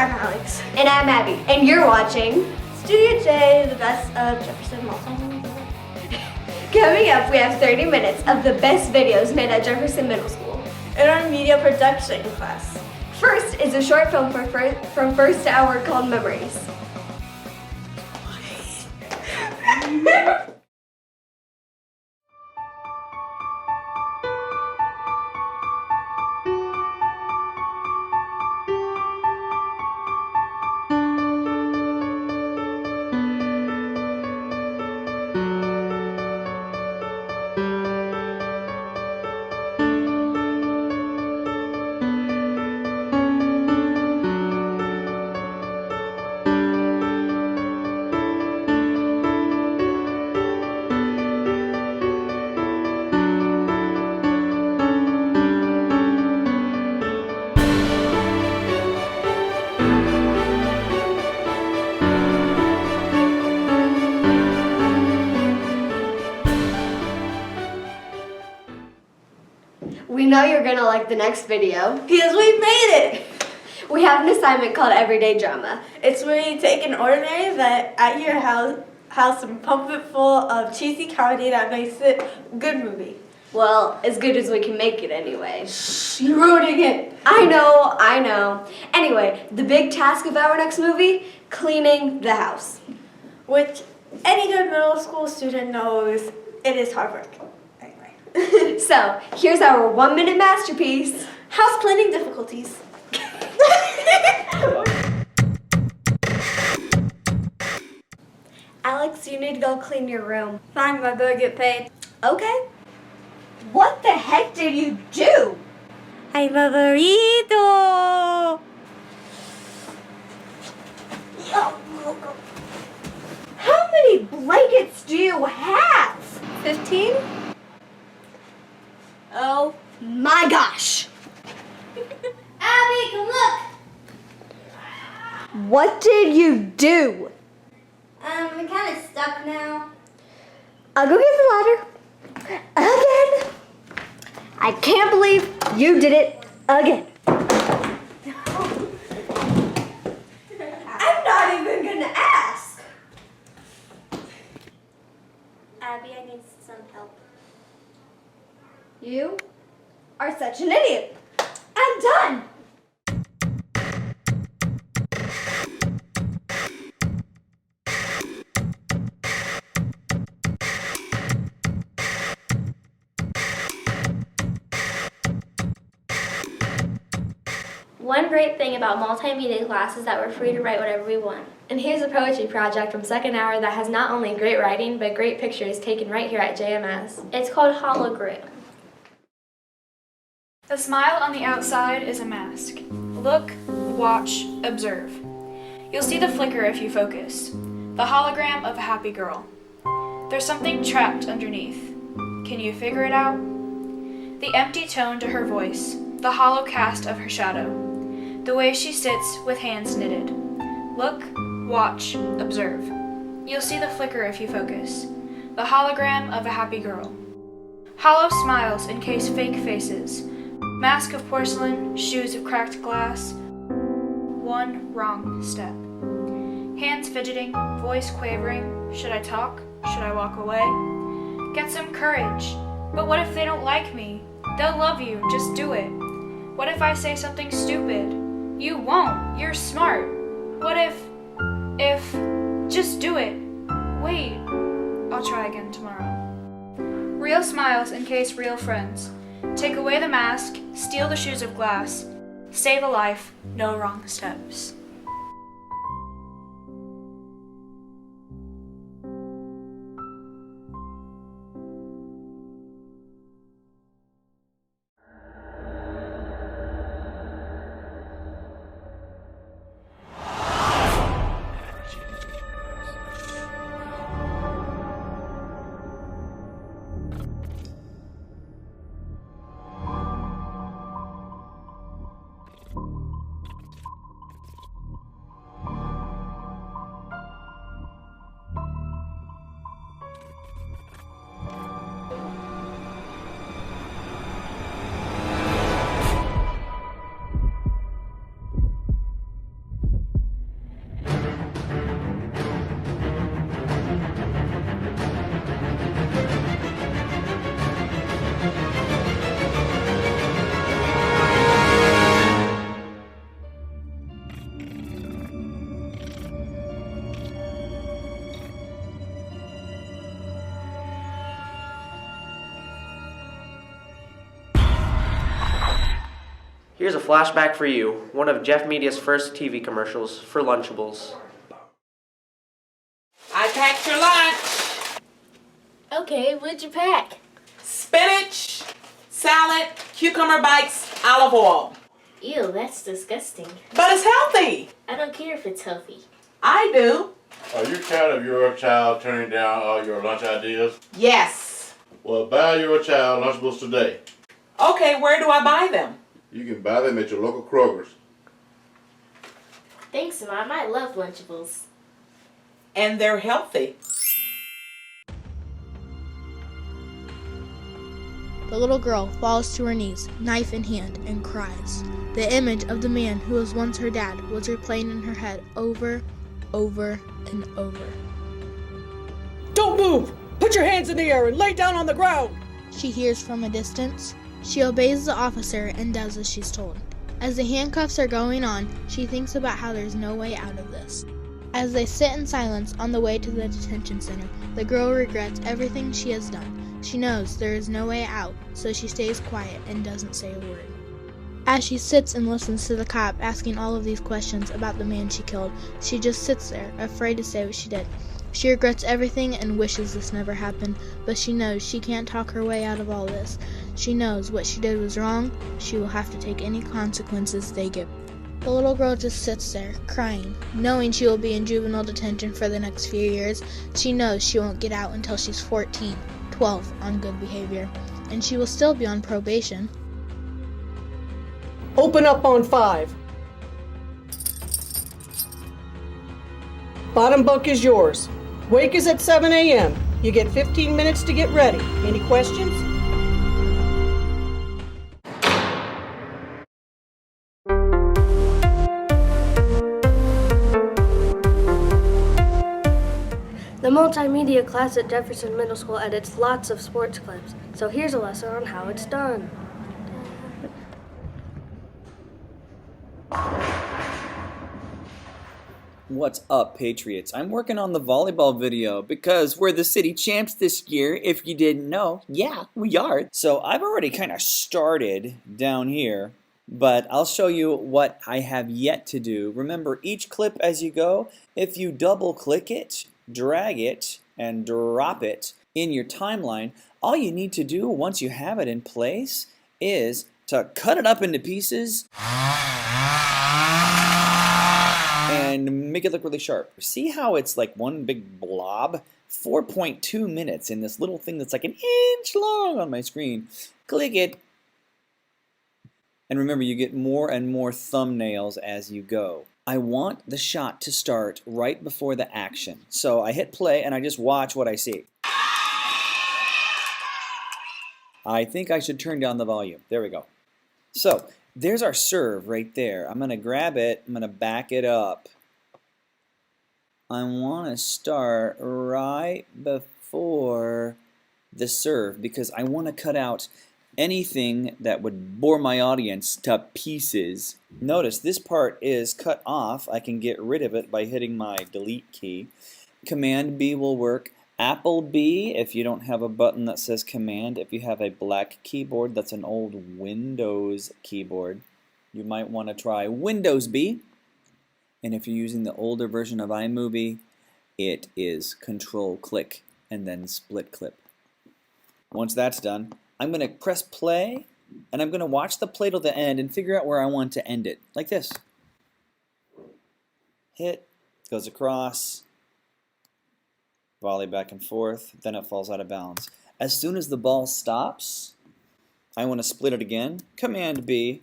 I'm Alex. And I'm Abby. And you're watching Studio J, the best of Jefferson Multimedia. Coming up, we have 30 minutes of the best videos made at Jefferson Middle School. In our media production class. First is a short film from first to hour called Memories. We know you're gonna like the next video Because we made it! We have an assignment called Everyday Drama. It's where you take an ordinary event at your house and pump it full of cheesy comedy that makes it a good movie. Well, as good as we can make it anyway. Shh, you're ruining it! I know. Anyway, the big task of our next movie, cleaning the house. Which any good middle school student knows it is hard work. Anyway. So, here's our 1-minute masterpiece. House cleaning difficulties. Alex, you need to go clean your room. Fine, I better get paid. Okay. What the heck did you do? I'm a burrito! How many blankets do you have? 15? Oh my gosh. Abby, come look! What did you do? I'm kind of stuck now. I'll go get the ladder. Again. I can't believe you did it again. I'm not even gonna ask. Abby, I need some help. You are such an idiot. I'm done. One great thing about multimedia class is that we're free to write whatever we want. And here's a poetry project from second hour that has not only great writing, but great pictures taken right here at JMS. It's called Hologram. The smile on the outside is a mask. Look, watch, observe. You'll see the flicker if you focus. The hologram of a happy girl. There's something trapped underneath. Can you figure it out? The empty tone to her voice, the hollow cast of her shadow. The way she sits with hands knitted. Look, watch, observe. You'll see the flicker if you focus. The hologram of a happy girl. Hollow smiles encase fake faces. Mask of porcelain, shoes of cracked glass. One wrong step. Hands fidgeting, voice quavering. Should I talk? Should I walk away? Get some courage. But what if they don't like me? They'll love you, just do it. What if I say something stupid? You won't, you're smart. What if, just do it. Wait, I'll try again tomorrow. Real smiles encase real friends. Take away the mask, steal the shoes of glass. Save a life, no wrong steps. Here's a flashback for you, one of Jeff Media's first TV commercials for Lunchables. I packed your lunch. Okay, what'd you pack? Spinach, salad, cucumber bites, olive oil. Ew, that's disgusting. But it's healthy. I don't care if it's healthy. I do. Are you tired of your child turning down all your lunch ideas? Yes. Well, buy your child Lunchables today. Okay, where do I buy them? You can buy them at your local Kroger's. Thanks, Mom. I love Lunchables. And they're healthy. The little girl falls to her knees, knife in hand, and cries. The image of the man who was once her dad was replaying in her head over, and over. Don't move! Put your hands in the air and lay down on the ground! She hears from a distance. She obeys the officer and does as she's told. As the handcuffs are going on, she thinks about how there's no way out of this. As they sit in silence on the way to the detention center, the girl regrets everything she has done. She knows there is no way out, so she stays quiet and doesn't say a word. As she sits and listens to the cop asking all of these questions about the man she killed, she just sits there, afraid to say what she did. She regrets everything and wishes this never happened, but she knows she can't talk her way out of all this. She knows what she did was wrong. She will have to take any consequences they give. The little girl just sits there, crying, knowing she will be in juvenile detention for the next few years. She knows she won't get out until she's 14, 12 on good behavior, and she will still be on probation. Open up on 5. Bottom bunk is yours. Wake is at 7 a.m. You get 15 minutes to get ready. Any questions? The multimedia class at Jefferson Middle School edits lots of sports clips, so here's a lesson on how it's done. What's up, Patriots? I'm working on the volleyball video because we're the city champs this year, if you didn't know. Yeah, we are. So I've already kind of started down here, but I'll show you what I have yet to do. Remember, each clip as you go, if you double click it, drag it, and drop it in your timeline, all you need to do once you have it in place is to cut it up into pieces and make it look really sharp. See how it's like one big blob? 4.2 minutes in this little thing that's like an inch long on my screen. Click it. And remember, you get more and more thumbnails as you go. I want the shot to start right before the action. So I hit play and I just watch what I see. I think I should turn down the volume. There we go. So there's our serve right there. I'm going to grab it. I'm going to back it up. I want to start right before the serve because I want to cut out anything that would bore my audience to pieces. Notice this part is cut off. I can get rid of it by hitting my delete key. Command B will work. Apple B if you don't have a button that says command. If you have a black keyboard, that's an old Windows keyboard. You might want to try Windows B. And if you're using the older version of iMovie, it is Control click and then split clip. Once that's done, I'm going to press play and I'm going to watch the play till the end and figure out where I want to end it. Like this. Hit, goes across, volley back and forth, then it falls out of bounds. As soon as the ball stops, I want to split it again, Command B,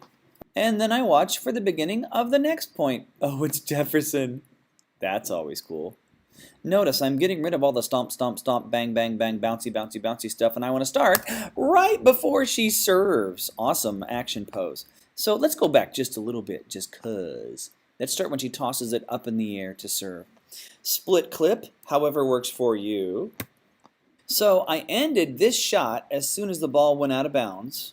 and then I watch for the beginning of the next point. Oh, it's Jefferson. That's always cool. Notice I'm getting rid of all the stomp, stomp, stomp, bang, bang, bang, bouncy, bouncy, bouncy stuff, and I want to start right before she serves. Awesome action pose. So let's go back just a little bit, just cause. Let's start when she tosses it up in the air to serve. Split clip, however works for you. So I ended this shot as soon as the ball went out of bounds.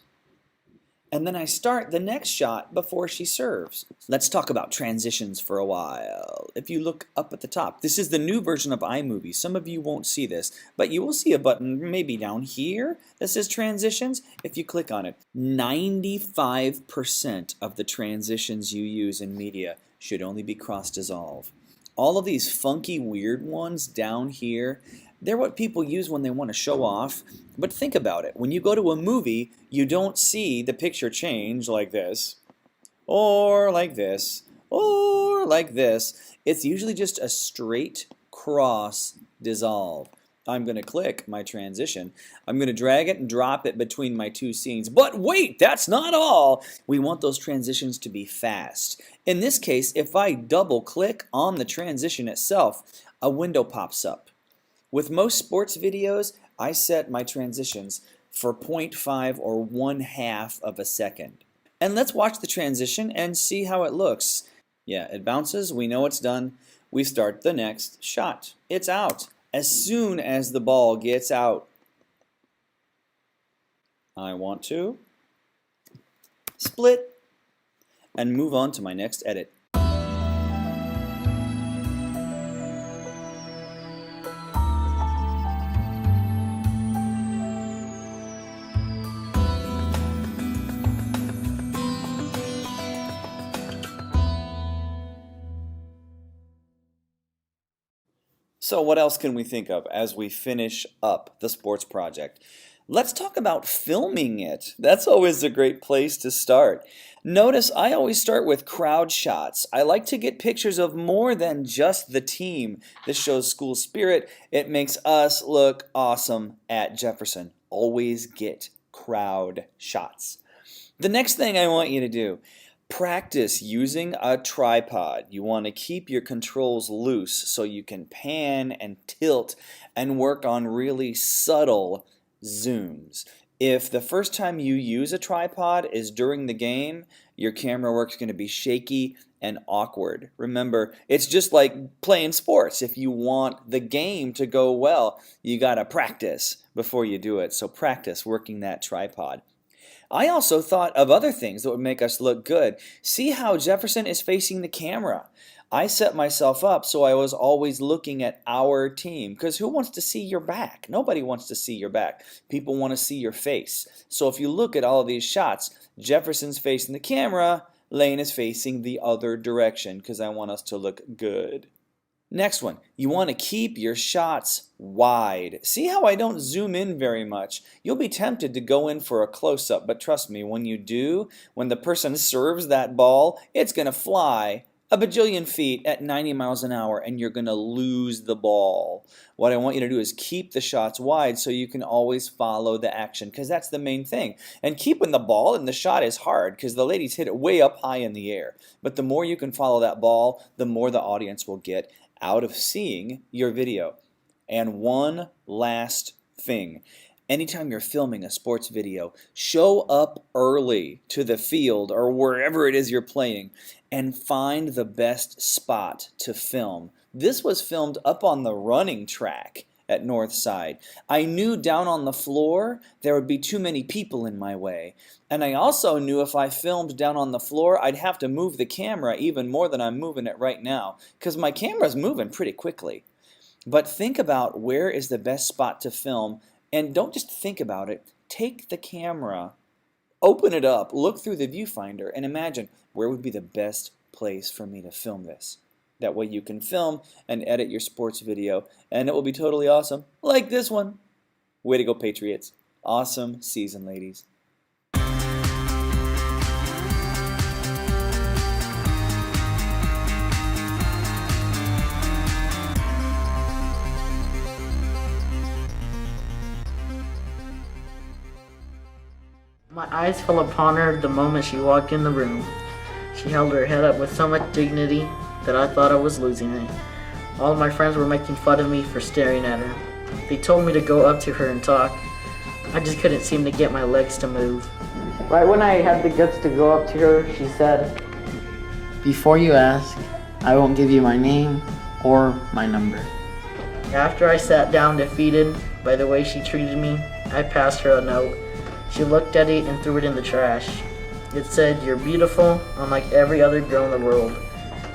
and then I start the next shot before she serves. Let's talk about transitions for a while. If you look up at the top, this is the new version of iMovie. Some of you won't see this, but you will see a button maybe down here that says transitions. If you click on it, 95% of the transitions you use in media should only be cross-dissolve. All of these funky, weird ones down here, they're what people use when they want to show off. But think about it. When you go to a movie, you don't see the picture change like this, or like this, or like this. It's usually just a straight cross dissolve. I'm going to click my transition. I'm going to drag it and drop it between my two scenes. But wait, that's not all. We want those transitions to be fast. In this case, if I double click on the transition itself, a window pops up. With most sports videos, I set my transitions for 0.5 or 1/2 of a second. And let's watch the transition and see how it looks. Yeah, it bounces. We know it's done. We start the next shot. It's out. As soon as the ball gets out, I want to split and move on to my next edit. So what else can we think of as we finish up the sports project? Let's talk about filming it. That's always a great place to start. Notice I always start with crowd shots. I like to get pictures of more than just the team. This shows school spirit. It makes us look awesome at Jefferson. Always get crowd shots. The next thing I want you to do, practice using a tripod. You want to keep your controls loose so you can pan and tilt and work on really subtle zooms. If the first time you use a tripod is during the game, your camera work's going to be shaky and awkward. Remember, it's just like playing sports. If you want the game to go well, you got to practice before you do it. So practice working that tripod. I also thought of other things that would make us look good. See how Jefferson is facing the camera. I set myself up so I was always looking at our team, because who wants to see your back? Nobody wants to see your back. People want to see your face. So if you look at all of these shots, Jefferson's facing the camera, Lane is facing the other direction, because I want us to look good. Next one, you want to keep your shots wide. See how I don't zoom in very much? You'll be tempted to go in for a close-up, but trust me, when you do, when the person serves that ball, it's going to fly a bajillion feet at 90 miles an hour, and you're going to lose the ball. What I want you to do is keep the shots wide so you can always follow the action, because that's the main thing. And keeping the ball in the shot is hard, because the ladies hit it way up high in the air. But the more you can follow that ball, the more the audience will get out of seeing your video. And one last thing. Anytime you're filming a sports video, show up early to the field or wherever it is you're playing and find the best spot to film. This was filmed up on the running track at Northside. I knew down on the floor there would be too many people in my way. And I also knew if I filmed down on the floor, I'd have to move the camera even more than I'm moving it right now, because my camera's moving pretty quickly. But think about where is the best spot to film, and don't just think about it. Take the camera, open it up, look through the viewfinder, and imagine where would be the best place for me to film this. That way you can film and edit your sports video, and it will be totally awesome, like this one. Way to go, Patriots. Awesome season, ladies. My eyes fell upon her the moment she walked in the room. She held her head up with so much dignity that I thought I was losing it. All of my friends were making fun of me for staring at her. They told me to go up to her and talk. I just couldn't seem to get my legs to move. Right when I had the guts to go up to her, she said, "Before you ask, I won't give you my name or my number." After I sat down defeated by the way she treated me, I passed her a note. She looked at it and threw it in the trash. It said, "You're beautiful, unlike every other girl in the world."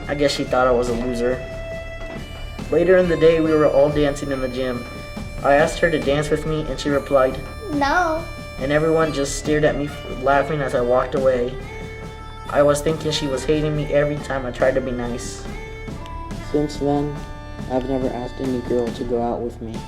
I guess she thought I was a loser. Later in the day, we were all dancing in the gym. I asked her to dance with me, and she replied, No. and everyone just stared at me laughing as I walked away. I was thinking she was hating me every time I tried to be nice. Since then, I've never asked any girl to go out with me.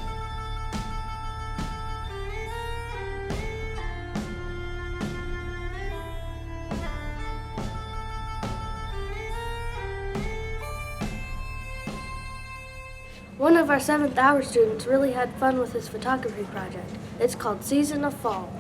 One of our 7th hour students really had fun with his photography project. It's called Season of Fall.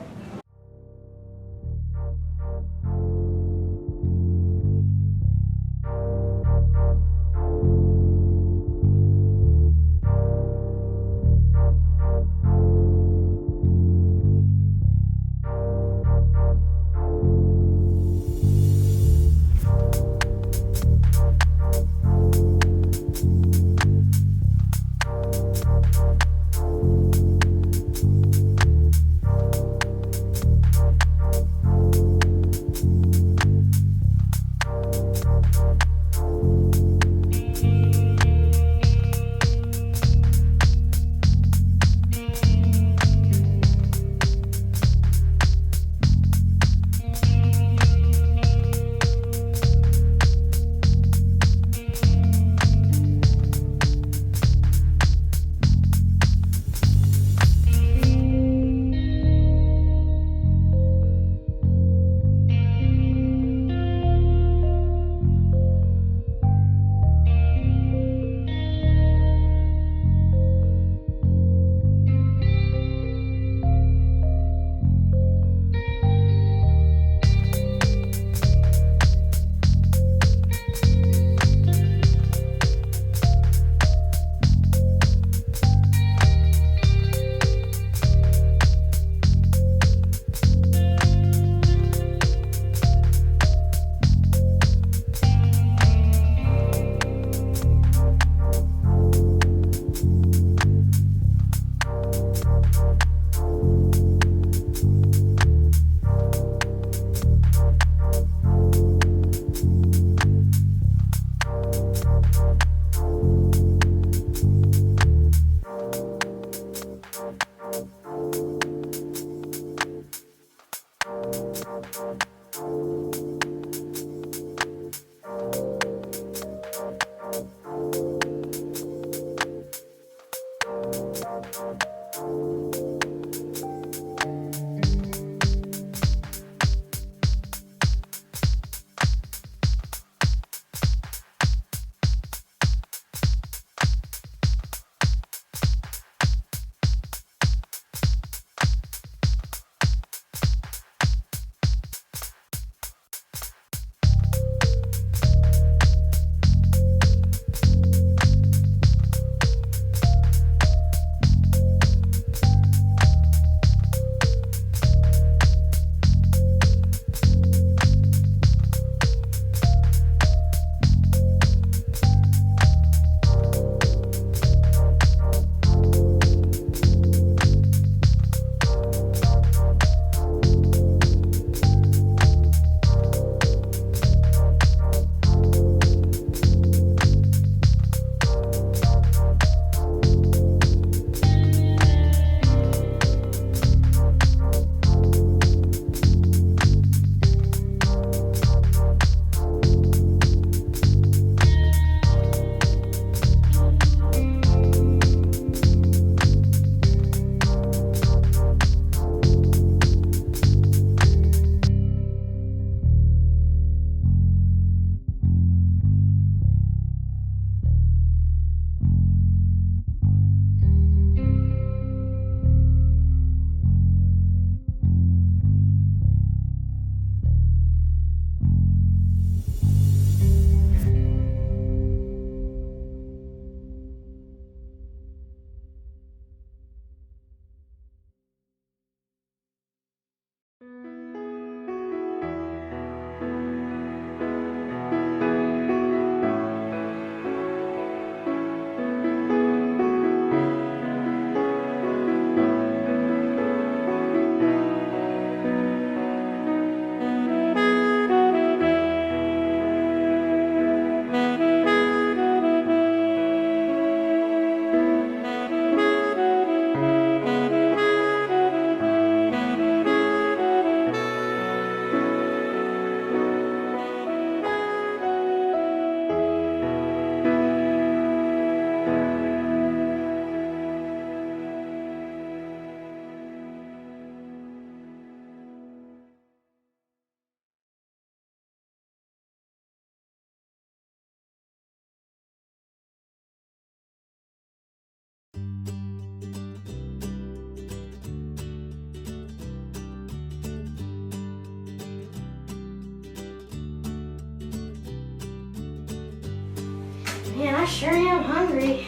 Man, I sure am hungry.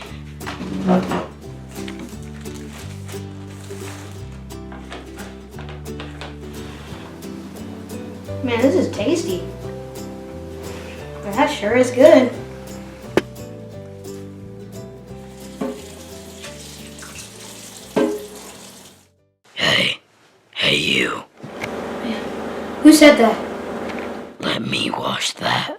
Man, this is tasty. That sure is good. Hey you, Who said that? let me wash that.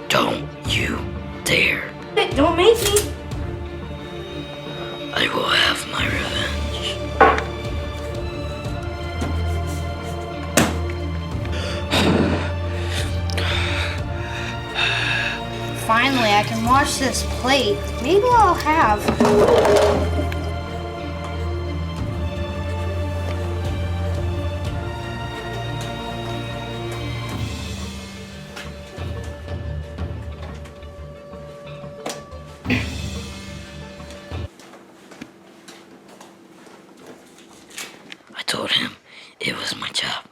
Don't you dare. Hey, don't make me. I will have my revenge. Finally, I can wash this plate. Maybe I'll have. I told him it was my job.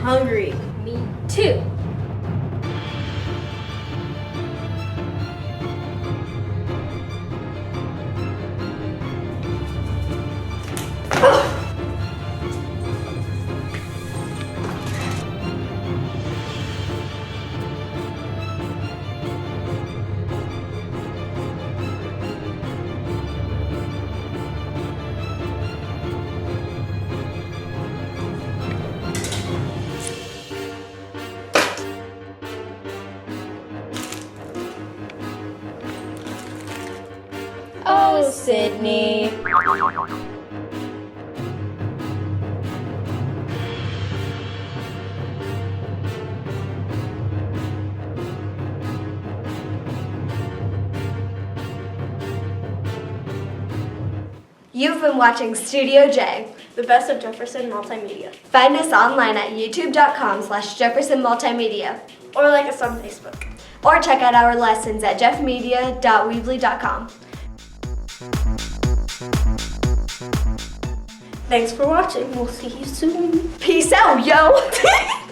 hungry. Me too. Oh, Sydney. You've been watching Studio J, The best of Jefferson Multimedia. Find us online at youtube.com/Jefferson Multimedia. Or like us on Facebook. Or check out our lessons at jeffmedia.weebly.com. Thanks for watching. We'll see you soon. Peace out, yo!